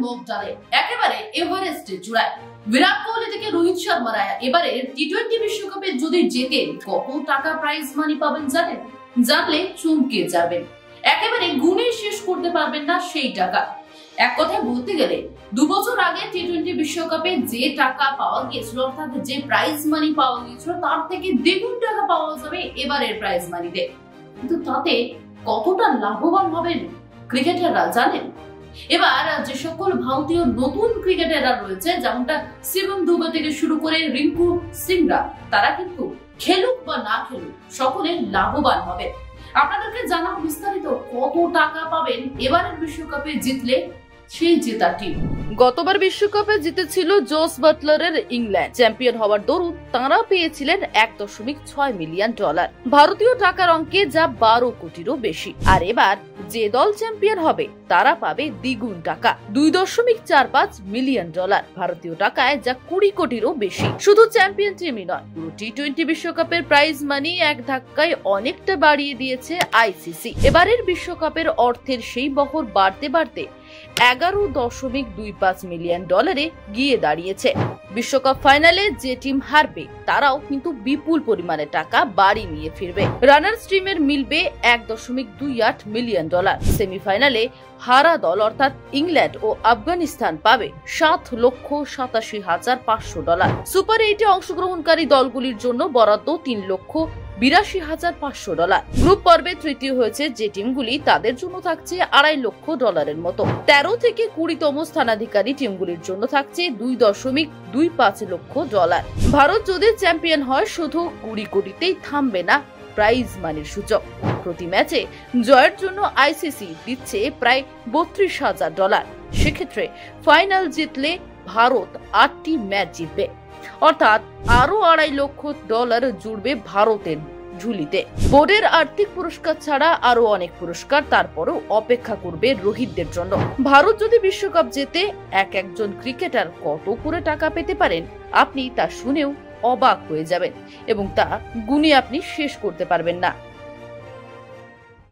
মুখ ডালে একেবারে এভারেস্টের চূড়ায়। বিরাট কোহলি থেকে রোহিত শর্মারা এবারে টি-20 বিশ্বকাপে যদি জেতেন কত টাকা প্রাইজ মানি পাবেন জানেন? জানলে চমকে যাবেন, একেবারে গুণে শেষ করতে পারবেন না সেই টাকা। এক কথায় বলতে গেলে 2 বছর আগে টি-20 বিশ্বকাপে যে টাকা পাওয়া গিয়েছিল, অর্থাৎ যে প্রাইজ মানি পাওয়া গিয়েছিল তার থেকে দ্বিগুণ টাকা পাওয়া যাবে এবারের প্রাইজ মানিতে। কিন্তু তাতে কতটা লাভবান হবেন ক্রিকেটাররা জানেন? এবার যে সকল ভারতীয় নতুন ক্রিকেটাররা রয়েছে, যেমনটা শিবম দুবে থেকে শুরু করে রিঙ্কু সিংরা, তারা কিন্তু খেলুক বা না খেলুক সকলে লাভবান হবে। আপনাদেরকে জানাবো বিস্তারিত কত টাকা পাবেন এবারের বিশ্বকাপে জিতলে সেই জেতা টিম। গতবার বিশ্বকাপে জিতেছিল জোস বাটলারের ইংল্যান্ড। চ্যাম্পিয়ন হওয়ার দরুন তাঁরা পেয়েছিলেন $1.6 মিলিয়ন, ভারতীয় টাকার অঙ্কে যা 12 কোটিরও বেশি। আর এবার যে দল চ্যাম্পিয়ন হবে তারা পাবে দ্বিগুণ টাকা, $2.45 মিলিয়ন, ভারতীয় টাকায় যা 20 কোটিরও বেশি। শুধু চ্যাম্পিয়ন টিমই নয়, পুরো টি-20 বিশ্বকাপের প্রাইজ মানি এক ধাক্কায় অনেকটা বাড়িয়ে দিয়েছে আইসিসি। এবারের বিশ্বকাপের অর্থের সেই বহর বাড়তে বাড়তে $11.25 মিলিয়ন গিয়ে দাঁড়িয়েছে। বিশ্বকাপ ফাইনালে যে টিম হারবে তারাও কিন্তু বিপুল পরিমাণে টাকা বাড়ি নিয়ে ফিরবে। রানার্স টিমের মিলবে $1.28 মিলিয়ন। সেমিফাইনালে হারা দল অর্থাৎ ইংল্যান্ড ও আফগানিস্তান পাবে $7,87,500। সুপার 8-এ অংশগ্রহণকারী দলগুলির জন্য বরাদ্দ $3,82,500। গ্রুপ পর্বে তৃতীয় হয়েছে যে টিমগুলি, তাদের জন্য থাকছে $2.5 লক্ষ মতো। 13 থেকে 20তম স্থানাধিকারী টিমগুলির জন্য থাকছে $2.25 লক্ষ। ভারত যদি চ্যাম্পিয়ন হয় শুধু 20 কোটিতেই থামবে না প্রাইজ মানির সূচক। প্রতি ম্যাচে জয়ের জন্য আইসিসি দিচ্ছে প্রায় $32,000। সেক্ষেত্রে ফাইনাল জিতলে ভারত 8টি ম্যাচ জিতবে, অর্থাৎ আরো $2.5 লক্ষ জুড়বে ভারতের ঝুলিতে। বোর্ডের আর্থিক পুরস্কার ছাড়া আরো অনেক পুরস্কার তারপরেও অপেক্ষা করবে রোহিতদের জন্য। ভারত যদি বিশ্বকাপ জেতে একজন ক্রিকেটার কত করে টাকা পেতে পারেন আপনি তা শুনেও অবাক হয়ে যাবেন, এবং তা গুণে আপনি শেষ করতে পারবেন না।